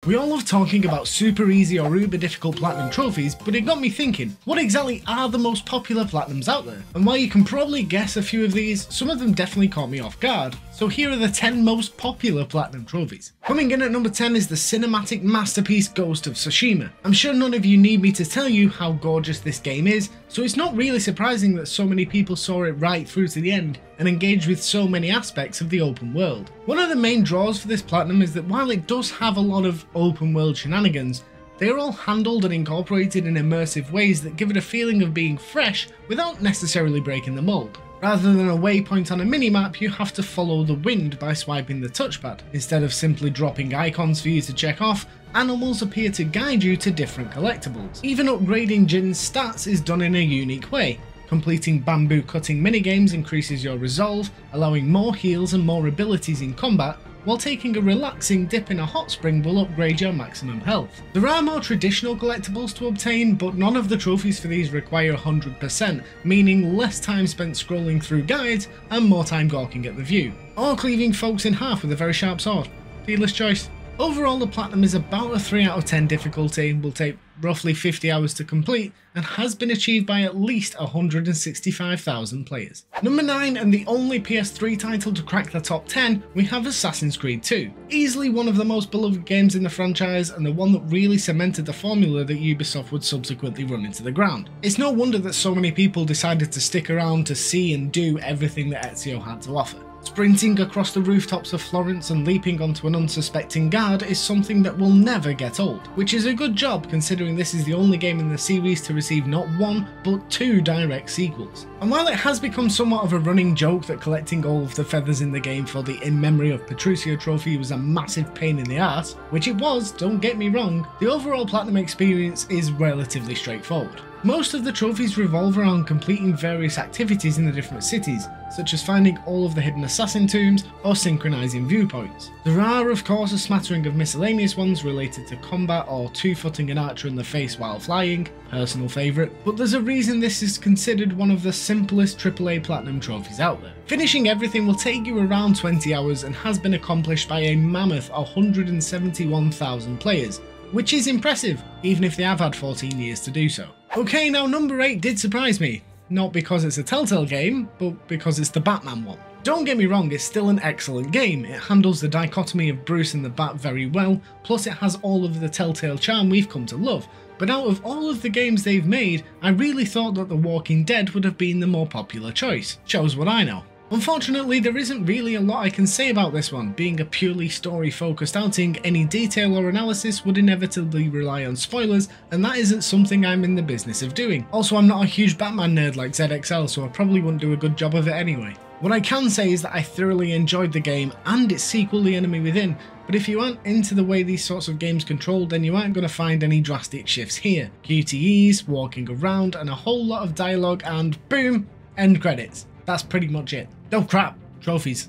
We all love talking about super easy or uber difficult platinum trophies, but it got me thinking, what exactly are the most popular platinums out there? And while you can probably guess a few of these, some of them definitely caught me off guard. So here are the 10 most popular platinum trophies. Coming in at number 10 is the cinematic masterpiece Ghost of Tsushima. I'm sure none of you need me to tell you how gorgeous this game is, so it's not really surprising that so many people saw it right through to the end and engaged with so many aspects of the open world. One of the main draws for this platinum is that while it does have a lot of open world shenanigans, they are all handled and incorporated in immersive ways that give it a feeling of being fresh without necessarily breaking the mold. Rather than a waypoint on a minimap, you have to follow the wind by swiping the touchpad. Instead of simply dropping icons for you to check off, animals appear to guide you to different collectibles. Even upgrading Jin's stats is done in a unique way. Completing bamboo cutting minigames increases your resolve, allowing more heals and more abilities in combat, while taking a relaxing dip in a hot spring will upgrade your maximum health. There are more traditional collectibles to obtain, but none of the trophies for these require 100%, meaning less time spent scrolling through guides and more time gawking at the view, or cleaving folks in half with a very sharp sword. Dealer's choice. Overall, the platinum is about a 3 out of 10 difficulty, will take roughly 50 hours to complete, and has been achieved by at least 165,000 players. Number 9, and the only PS3 title to crack the top 10, we have Assassin's Creed 2. Easily one of the most beloved games in the franchise, and the one that really cemented the formula that Ubisoft would subsequently run into the ground. It's no wonder that so many people decided to stick around to see and do everything that Ezio had to offer. Sprinting across the rooftops of Florence and leaping onto an unsuspecting guard is something that will never get old, which is a good job considering this is the only game in the series to receive not one, but 2 direct sequels. And while it has become somewhat of a running joke that collecting all of the feathers in the game for the In Memory of Petruchio trophy was a massive pain in the ass, which it was, don't get me wrong, the overall platinum experience is relatively straightforward. Most of the trophies revolve around completing various activities in the different cities, such as finding all of the hidden assassin tombs or synchronizing viewpoints. There are of course a smattering of miscellaneous ones related to combat or two-footing an archer in the face while flying, personal favourite, but there's a reason this is considered one of the simplest AAA platinum trophies out there. Finishing everything will take you around 20 hours and has been accomplished by a mammoth 171,000 players, which is impressive, even if they have had 14 years to do so. Okay, now number 8 did surprise me. Not because it's a Telltale game, but because it's the Batman one. Don't get me wrong, it's still an excellent game. It handles the dichotomy of Bruce and the Bat very well, plus it has all of the Telltale charm we've come to love. But out of all of the games they've made, I really thought that The Walking Dead would have been the more popular choice. Shows what I know. Unfortunately, there isn't really a lot I can say about this one. Being a purely story-focused outing, any detail or analysis would inevitably rely on spoilers, and that isn't something I'm in the business of doing. Also, I'm not a huge Batman nerd like ZXL, so I probably wouldn't do a good job of it anyway. What I can say is that I thoroughly enjoyed the game and its sequel, The Enemy Within, but if you aren't into the way these sorts of games control, then you aren't going to find any drastic shifts here. QTEs, walking around, and a whole lot of dialogue, and boom, end credits. That's pretty much it. Oh crap, trophies.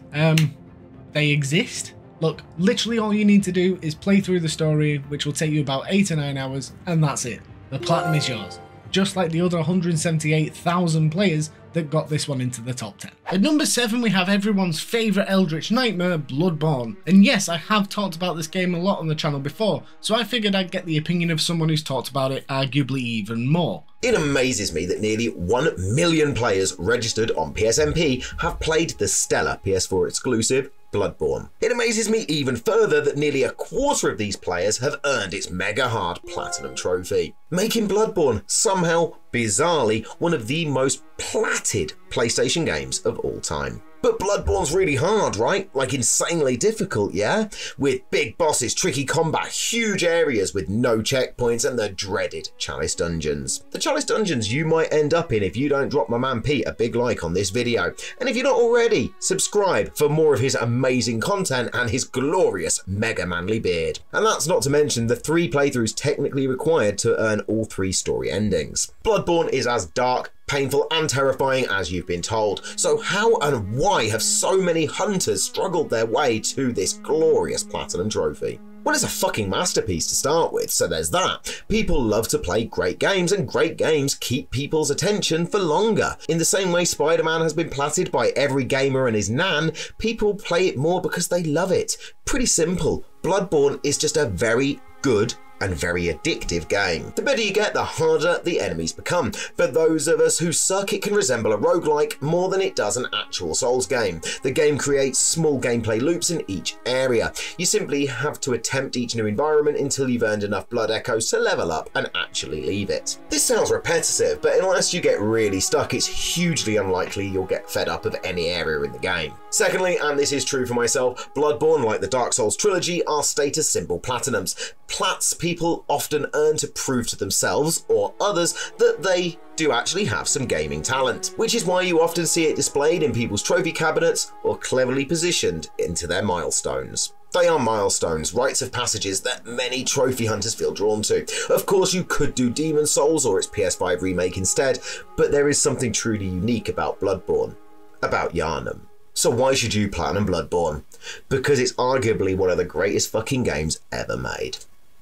They exist? Look, literally all you need to do is play through the story, which will take you about 8 or 9 hours, and that's it. The platinum is yours. Just like the other 178,000 players that got this one into the top 10. At number 7 we have everyone's favourite Eldritch Nightmare, Bloodborne. And yes, I have talked about this game a lot on the channel before, so I figured I'd get the opinion of someone who's talked about it arguably even more. It amazes me that nearly 1 million players registered on PSNP have played the stellar PS4 exclusive Bloodborne. It amazes me even further that nearly a quarter of these players have earned its mega hard platinum trophy, making Bloodborne somehow, bizarrely, one of the most platted PlayStation games of all time. But Bloodborne's really hard, right? Like insanely difficult, yeah? With big bosses, tricky combat, huge areas with no checkpoints, and the dreaded Chalice Dungeons. The Chalice Dungeons you might end up in if you don't drop my man Pete a big like on this video. And if you're not already, subscribe for more of his amazing content and his glorious mega manly beard. And that's not to mention the 3 playthroughs technically required to earn all 3 story endings. Bloodborne is as dark, painful and terrifying as you've been told. So how and why have so many hunters struggled their way to this glorious platinum trophy? Well, it's a fucking masterpiece to start with, so there's that. People love to play great games, and great games keep people's attention for longer. In the same way Spider-Man has been platted by every gamer and his nan, people play it more because they love it. Pretty simple. Bloodborne is just a very good, and very addictive game. The better you get, the harder the enemies become. For those of us who suck, it can resemble a roguelike more than it does an actual Souls game. The game creates small gameplay loops in each area. You simply have to attempt each new environment until you've earned enough blood echoes to level up and actually leave it. This sounds repetitive, but unless you get really stuck, it's hugely unlikely you'll get fed up of any area in the game. Secondly, and this is true for myself, Bloodborne, like the Dark Souls trilogy, are status symbol platinums. Plats people often earn to prove to themselves or others that they do actually have some gaming talent, which is why you often see it displayed in people's trophy cabinets or cleverly positioned into their milestones. They are milestones, rites of passages that many trophy hunters feel drawn to. Of course, you could do Demon Souls or its PS5 remake instead, but there is something truly unique about Bloodborne, about Yharnam. So why should you platinum Bloodborne? Because it's arguably one of the greatest fucking games ever made.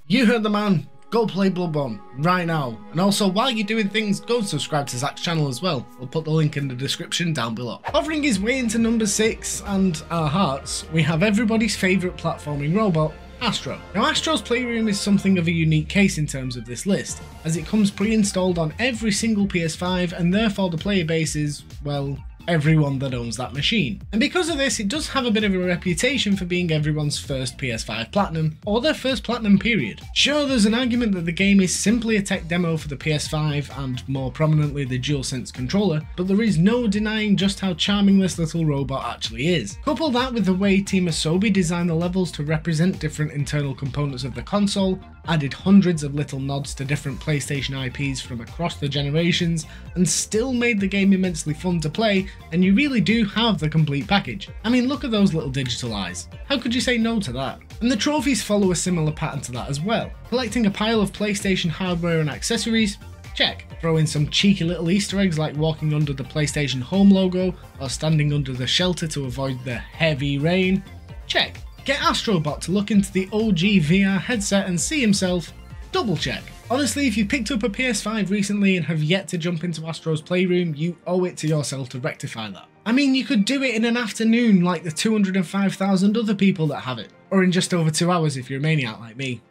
You heard the man. Go play Bloodborne right now. And also, while you're doing things, go and subscribe to Zack's channel as well. I'll put the link in the description down below. Hovering his way into number 6 and our hearts, we have everybody's favourite platforming robot, Astro. Now, Astro's Playroom is something of a unique case in terms of this list, as it comes pre-installed on every single PS5 and therefore the player base is, well, everyone that owns that machine. And because of this, it does have a bit of a reputation for being everyone's first PS5 Platinum, or their first Platinum period. Sure, there's an argument that the game is simply a tech demo for the PS5 and more prominently the DualSense controller, but there is no denying just how charming this little robot actually is. Couple that with the way Team Asobi designed the levels to represent different internal components of the console, added hundreds of little nods to different PlayStation IPs from across the generations, and still made the game immensely fun to play, and you really do have the complete package. I mean, look at those little digital eyes. How could you say no to that? And the trophies follow a similar pattern to that as well. Collecting a pile of PlayStation hardware and accessories? Check. Throw in some cheeky little Easter eggs like walking under the PlayStation Home logo or standing under the shelter to avoid the heavy rain? Check. Get Astrobot to look into the OG VR headset and see himself? Double check. Honestly, if you picked up a PS5 recently and have yet to jump into Astro's Playroom, you owe it to yourself to rectify that. I mean, you could do it in an afternoon like the 205,000 other people that have it, or in just over 2 hours if you're a maniac like me.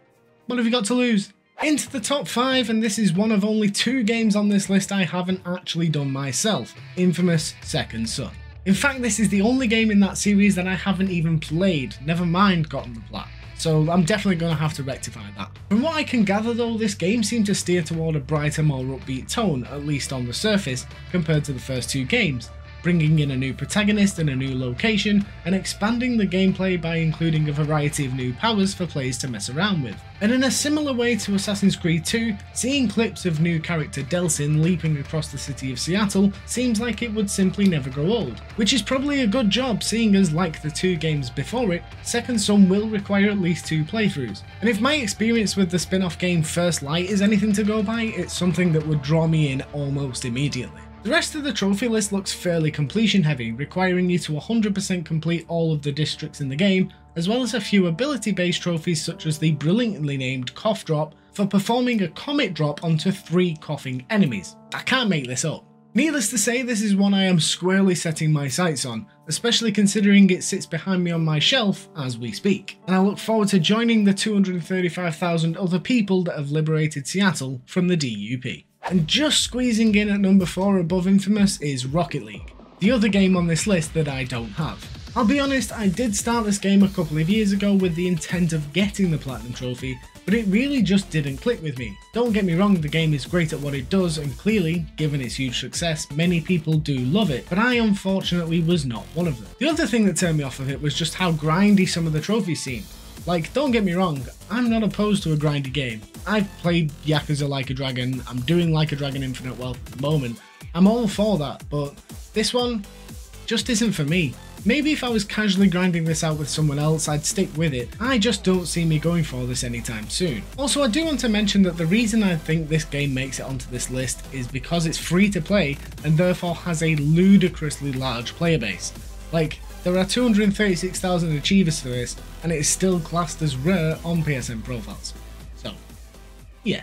What have you got to lose? Into the top 5, and this is one of only 2 games on this list I haven't actually done myself, Infamous Second Son. In fact, this is the only game in that series that I haven't even played, never mind gotten the plat. So I'm definitely going to have to rectify that. From what I can gather though, this game seemed to steer toward a brighter, more upbeat tone, at least on the surface, compared to the first 2 games, bringing in a new protagonist and a new location, and expanding the gameplay by including a variety of new powers for players to mess around with. And in a similar way to Assassin's Creed 2, seeing clips of new character Delsin leaping across the city of Seattle seems like it would simply never grow old, which is probably a good job seeing as, like the 2 games before it, Second Son will require at least 2 playthroughs. And if my experience with the spin-off game First Light is anything to go by, it's something that would draw me in almost immediately. The rest of the trophy list looks fairly completion heavy, requiring you to 100% complete all of the districts in the game, as well as a few ability based trophies such as the brilliantly named Cough Drop for performing a comet drop onto 3 coughing enemies. I can't make this up. Needless to say, this is one I am squarely setting my sights on, especially considering it sits behind me on my shelf as we speak, and I look forward to joining the 235,000 other people that have liberated Seattle from the DUP. And just squeezing in at number 4 above Infamous is Rocket League, the other game on this list that I don't have. I'll be honest, I did start this game a couple of years ago with the intent of getting the Platinum Trophy, but it really just didn't click with me. Don't get me wrong, the game is great at what it does, and clearly, given its huge success, many people do love it, but I unfortunately was not one of them. The other thing that turned me off of it was just how grindy some of the trophies seemed. Like, don't get me wrong, I'm not opposed to a grindy game. I've played Yakuza Like a Dragon, I'm doing Like a Dragon Infinite Wealth at the moment. I'm all for that, but this one just isn't for me. Maybe if I was casually grinding this out with someone else, I'd stick with it. I just don't see me going for this anytime soon. Also, I do want to mention that the reason I think this game makes it onto this list is because it's free to play and therefore has a ludicrously large player base. Like, there are 236,000 achievers for this, and it is still classed as rare on PSN profiles. So, yeah.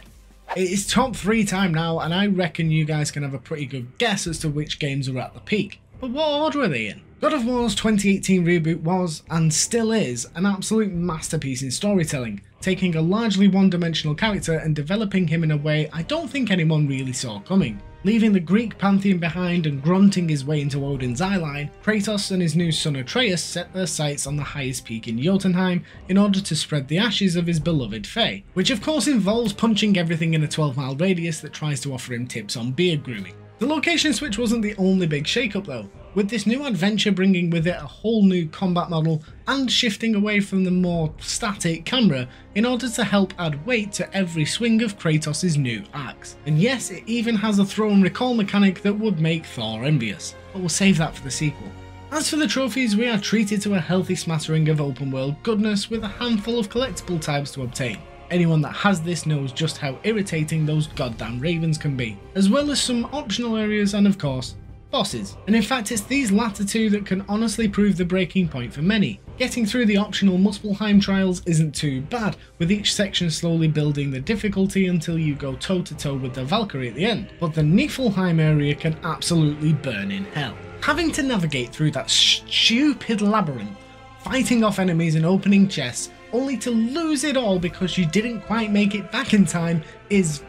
It is top 3 time now, and I reckon you guys can have a pretty good guess as to which games are at the peak. But what order are they in? God of War's 2018 reboot was, and still is, an absolute masterpiece in storytelling, taking a largely one-dimensional character and developing him in a way I don't think anyone really saw coming. Leaving the Greek pantheon behind and grunting his way into Odin's eyeline, Kratos and his new son Atreus set their sights on the highest peak in Jotunheim in order to spread the ashes of his beloved Fae, which of course involves punching everything in a 12-mile radius that tries to offer him tips on beard grooming. The location switch wasn't the only big shake-up though, with this new adventure bringing with it a whole new combat model and shifting away from the more static camera in order to help add weight to every swing of Kratos' new axe. And yes, it even has a throw and recall mechanic that would make Thor envious, but we'll save that for the sequel. As for the trophies, we are treated to a healthy smattering of open world goodness with a handful of collectible types to obtain. Anyone that has this knows just how irritating those goddamn ravens can be, as well as some optional areas and of course, bosses. And in fact it's these latter two that can honestly prove the breaking point for many. Getting through the optional Muspelheim trials isn't too bad, with each section slowly building the difficulty until you go toe to toe with the Valkyrie at the end, but the Niflheim area can absolutely burn in hell. Having to navigate through that stupid labyrinth, fighting off enemies and opening chests, only to lose it all because you didn't quite make it back in time is...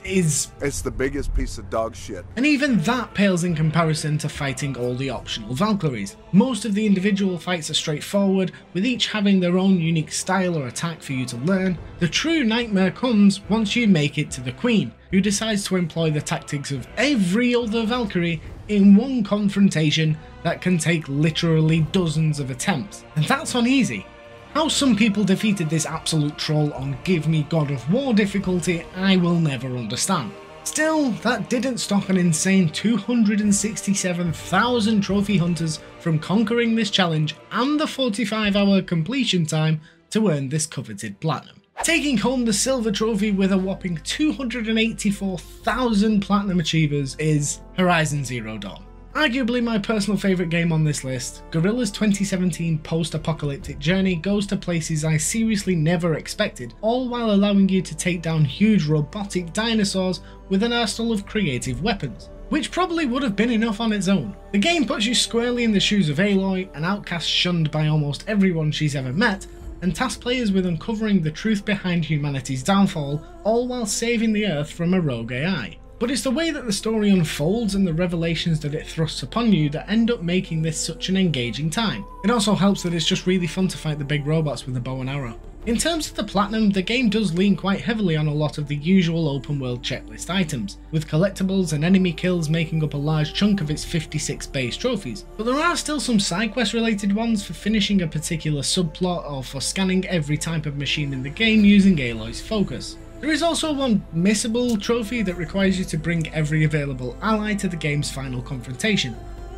It's the biggest piece of dog shit. And even that pales in comparison to fighting all the optional Valkyries. Most of the individual fights are straightforward, with each having their own unique style or attack for you to learn. The true nightmare comes once you make it to the Queen, who decides to employ the tactics of every other Valkyrie in one confrontation that can take literally dozens of attempts. And that's uneasy. How some people defeated this absolute troll on Give Me God of War difficulty, I will never understand. Still, that didn't stop an insane 267,000 trophy hunters from conquering this challenge and the 45-hour completion time to earn this coveted platinum. Taking home the silver trophy with a whopping 284,000 platinum achievers is Horizon Zero Dawn. Arguably my personal favourite game on this list, Guerrilla's 2017 post-apocalyptic journey goes to places I seriously never expected, all while allowing you to take down huge robotic dinosaurs with an arsenal of creative weapons, which probably would have been enough on its own. The game puts you squarely in the shoes of Aloy, an outcast shunned by almost everyone she's ever met, and tasks players with uncovering the truth behind humanity's downfall, all while saving the Earth from a rogue AI. But it's the way that the story unfolds and the revelations that it thrusts upon you that end up making this such an engaging time. It also helps that it's just really fun to fight the big robots with a bow and arrow. In terms of the platinum, the game does lean quite heavily on a lot of the usual open world checklist items, with collectibles and enemy kills making up a large chunk of its 56 base trophies. But there are still some side quest related ones for finishing a particular subplot or for scanning every type of machine in the game using Aloy's focus. There is also one missable trophy that requires you to bring every available ally to the game's final confrontation,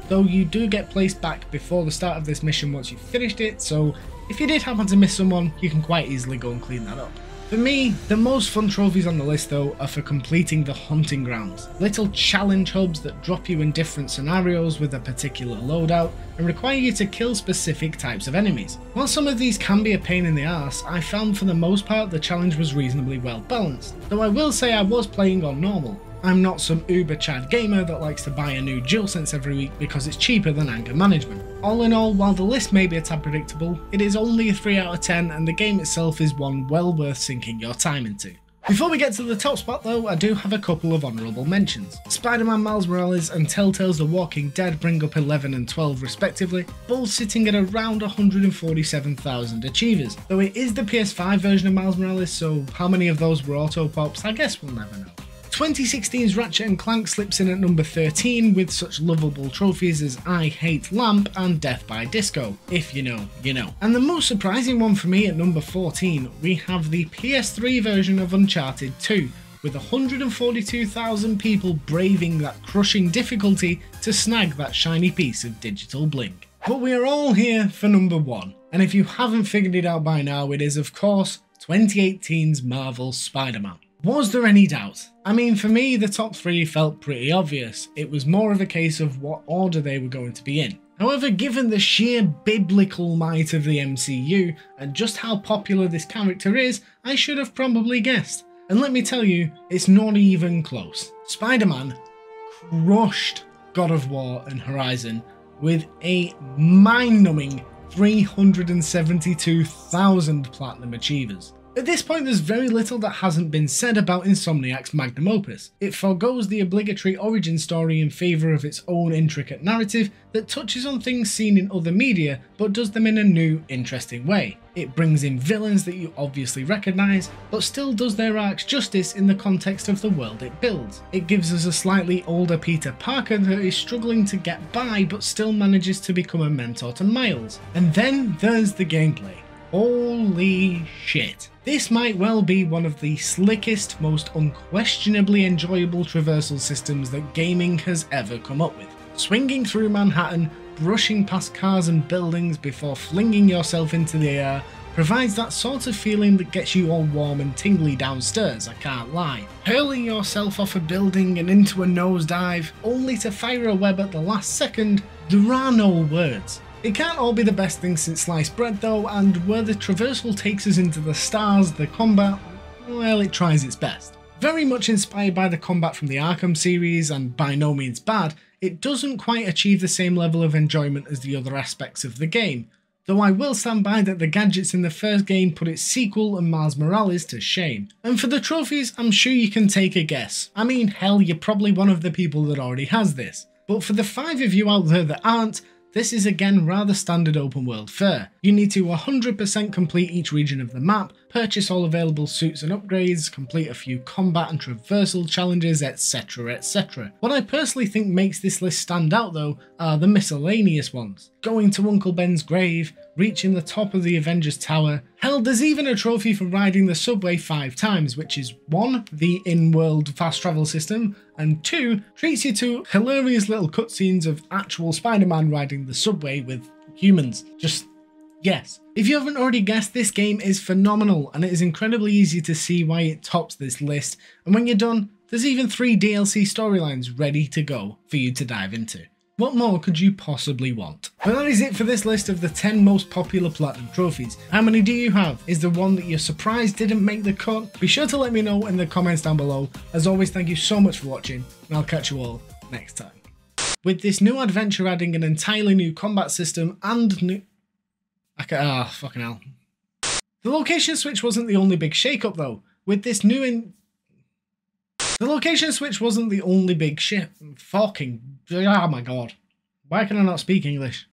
though you do get placed back before the start of this mission once you've finished it, so if you did happen to miss someone, you can quite easily go and clean that up. For me, the most fun trophies on the list though are for completing the hunting grounds, little challenge hubs that drop you in different scenarios with a particular loadout and require you to kill specific types of enemies. While some of these can be a pain in the arse, I found for the most part the challenge was reasonably well balanced, though I will say I was playing on normal. I'm not some uber Chad gamer that likes to buy a new DualSense every week because it's cheaper than anger management. All in all, while the list may be a tad predictable, it is only a 3 out of 10 and the game itself is one well worth sinking your time into. Before we get to the top spot though, I do have a couple of honourable mentions. Spider-Man Miles Morales and Telltale's The Walking Dead bring up 11 and 12 respectively, both sitting at around 147,000 achievers. Though it is the PS5 version of Miles Morales, so how many of those were auto pops, I guess we'll never know. 2016's Ratchet & Clank slips in at number 13 with such lovable trophies as I Hate Lamp and Death by Disco. If you know, you know. And the most surprising one for me at number 14, we have the PS3 version of Uncharted 2, with 142,000 people braving that crushing difficulty to snag that shiny piece of digital bling. But we are all here for number 1, and if you haven't figured it out by now, it is of course 2018's Marvel Spider-Man. Was there any doubt? I mean, for me, the top 3 felt pretty obvious. It was more of a case of what order they were going to be in. However, given the sheer biblical might of the MCU and just how popular this character is, I should have probably guessed. And let me tell you, it's not even close. Spider-Man crushed God of War and Horizon with a mind-numbing 372,000 platinum achievers. At this point, there's very little that hasn't been said about Insomniac's magnum opus. It forgoes the obligatory origin story in favour of its own intricate narrative that touches on things seen in other media but does them in a new, interesting way. It brings in villains that you obviously recognise, but still does their arcs justice in the context of the world it builds. It gives us a slightly older Peter Parker that is struggling to get by but still manages to become a mentor to Miles. And then there's the gameplay. Holy shit. This might well be one of the slickest, most unquestionably enjoyable traversal systems that gaming has ever come up with. Swinging through Manhattan, brushing past cars and buildings before flinging yourself into the air provides that sort of feeling that gets you all warm and tingly downstairs, I can't lie. Hurling yourself off a building and into a nosedive, only to fire a web at the last second, there are no words. It can't all be the best thing since sliced bread though, and where the traversal takes us into the stars, the combat, well, it tries its best. Very much inspired by the combat from the Arkham series, and by no means bad, it doesn't quite achieve the same level of enjoyment as the other aspects of the game, though I will stand by that the gadgets in the first game put its sequel and Miles Morales to shame. And for the trophies, I'm sure you can take a guess. I mean, hell, you're probably one of the people that already has this. But for the 5 of you out there that aren't, this is again rather standard open world fare. You need to 100% complete each region of the map, purchase all available suits and upgrades, complete a few combat and traversal challenges, etc, etc. What I personally think makes this list stand out though are the miscellaneous ones. Going to Uncle Ben's grave, reaching the top of the Avengers Tower. Hell, there's even a trophy for riding the subway 5 times, which is 1, the in-world fast travel system, and 2, treats you to hilarious little cutscenes of actual Spider-Man riding the subway with humans. Just, yes. If you haven't already guessed, this game is phenomenal, and it is incredibly easy to see why it tops this list, and when you're done, there's even 3 DLC storylines ready to go for you to dive into. What more could you possibly want? But that is it for this list of the 10 most popular Platinum trophies. How many do you have? Is there one that you're surprised didn't make the cut? Be sure to let me know in the comments down below. As always, thank you so much for watching, and I'll catch you all next time. With this new adventure adding an entirely new combat system and new... fucking hell. The location switch wasn't the only big shake-up though. With this new The location switch wasn't the only big shit. Fucking... oh my god. Why can I not speak English?